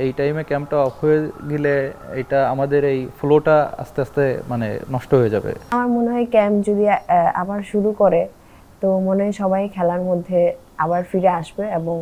এই টাইমে ক্যাম্পটা অফ হয়ে গেলে এটা আমাদের এই ফ্লোটা আস্তে আস্তে মানে নষ্ট হয়ে যাবে। আমার মনে হয় ক্যাম্প যদি আবার শুরু করে তো মনে হয় সবাই খেলার মধ্যে আবার ফিরে আসবে এবং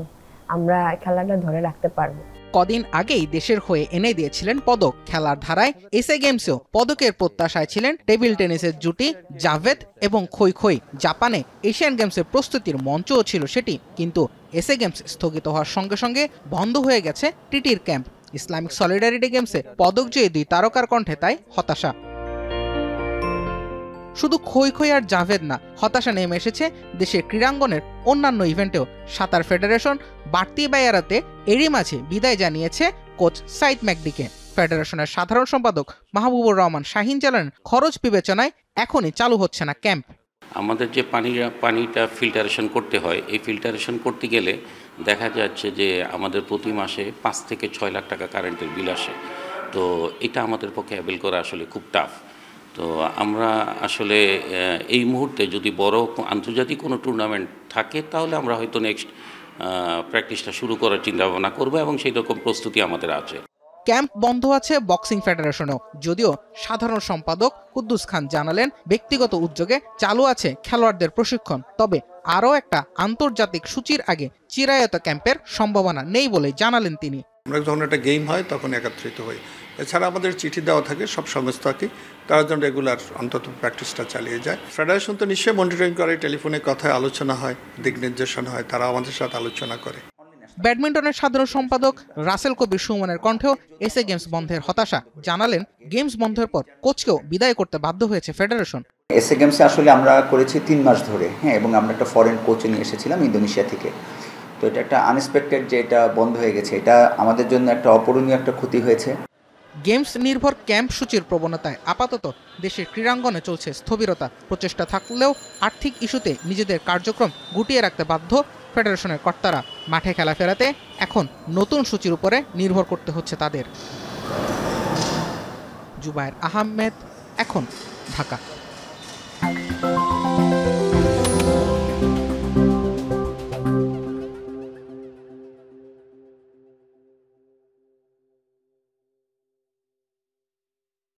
আমরা খেলাটা ধরে রাখতে পারবো। কদিন আগেই দেশের হয়ে এনে দিয়েছিলেন পদক। খেলার ধারায় এসএ গেমসেও পদকের প্রত্যাশায় ছিলেন টেবিল টেনিসের জুটি জাভেদ এবং খই খই। জাপানে এশিয়ান গেমসের প্রস্তুতির মঞ্চও ছিল সেটি, কিন্তু এসএ গেমস স্থগিত হওয়ার সঙ্গে সঙ্গে বন্ধ হয়ে গেছে টিটির ক্যাম্প। ইসলামিক সলিডারিটি গেমসে পদকজয়ী দুই তারকার কণ্ঠে তাই হতাশা। শুধু খই খই আর জাভেদ না, হতাশা নেমে এসেছে দেশের ক্রীড়াঙ্গনের অন্যান্য ইভেন্টেও। সাঁতার ফেডারেশন বাড়তি ব্যয় এড়াতে এরই মাঝে বিদায় জানিয়েছে কোচ সাইদ ম্যাকডিকে। ফেডারেশনের সাধারণ সম্পাদক মাহবুবুর রহমান শাহিন জানান, খরচ বিবেচনায় এখনই চালু হচ্ছে না ক্যাম্প। আমাদের যে পানিটা ফিল্টারেশন করতে হয়, এই ফিল্টারেশন করতে গেলে দেখা যাচ্ছে যে আমাদের প্রতি মাসে 5 থেকে 6 লাখ টাকা কারেন্টের বিল আসে। তো এটা আমাদের পক্ষে অ্যাবেল করা আসলে খুব টাফ। তো আমরা আসলে এই মুহূর্তে যদি বড় আন্তর্জাতিক কোনো টুর্নামেন্ট থাকে তাহলে আমরা হয়তো নেক্সট প্র্যাকটিসটা শুরু করার চিন্তা ভাবনা করবো এবং সেই রকম প্রস্তুতি আমাদের আছে। ক্যাম্প বন্ধ আছে বক্সিং ফেডারেশনেও, যদিও সাধারণ সম্পাদক কুদ্দুস খান জানালেন ব্যক্তিগত উদ্যোগে চালু আছে খেলোয়াড়দের প্রশিক্ষণ। তবে আরও একটা আন্তর্জাতিক সূচির আগে চিরায়ত ক্যাম্পের সম্ভাবনা নেই বলে জানালেন তিনি। আমরা যখন একটা গেম হয় তখন একত্রিত হই। এছাড়া আমাদের চিঠি দেওয়া থাকে সব সংস্থাকে, তারা যেন রেগুলার অন্তত প্র্যাকটিসটা চালিয়ে যায়। ফেডারেশন তো নিশ্চয়ই মনিটরিং করে, টেলিফোনে কথায় আলোচনা হয়, দিক নির্দেশনা হয়, তারা আমাদের সাথে আলোচনা করে। ব্যাডমিন্টনের সাধারণ সম্পাদক রাসেল কবির সুমনের কণ্ঠেও এসএ গেমস বন্ধের হতাশা। জানালেন গেমস বন্ধের পর কোচকেও বিদায় করতে বাধ্য হয়েছে ফেডারেশন। এসএ গেমসে আসলে আমরা করেছি 3 মাস ধরে, এবং আমরা একটা ফরেন কোচ নিয়ে এসেছিলাম ইন্দোনেশিয়া থেকে। তো এটা একটা আনএক্সপেক্টেড যে এটা বন্ধ হয়ে গেছে, এটা আমাদের জন্য একটা অপূরণীয় একটা ক্ষতি হয়েছে। গেমস নির্ভর ক্যাম্প সূচির প্রবণতায় আপাতত দেশের ক্রীড়াঙ্গনে চলছে স্থবিরতা। প্রচেষ্টা থাকলেও আর্থিক ইস্যুতে নিজেদের কার্যক্রম গুটিয়ে রাখতে বাধ্য ফেডারেশনের কর্তারা। মাঠে খেলা ফেরাতে এখন নতুন সূচির উপরে নির্ভর করতে হচ্ছে তাদের। জুবায়ের আহমেদ, এখন, ঢাকা।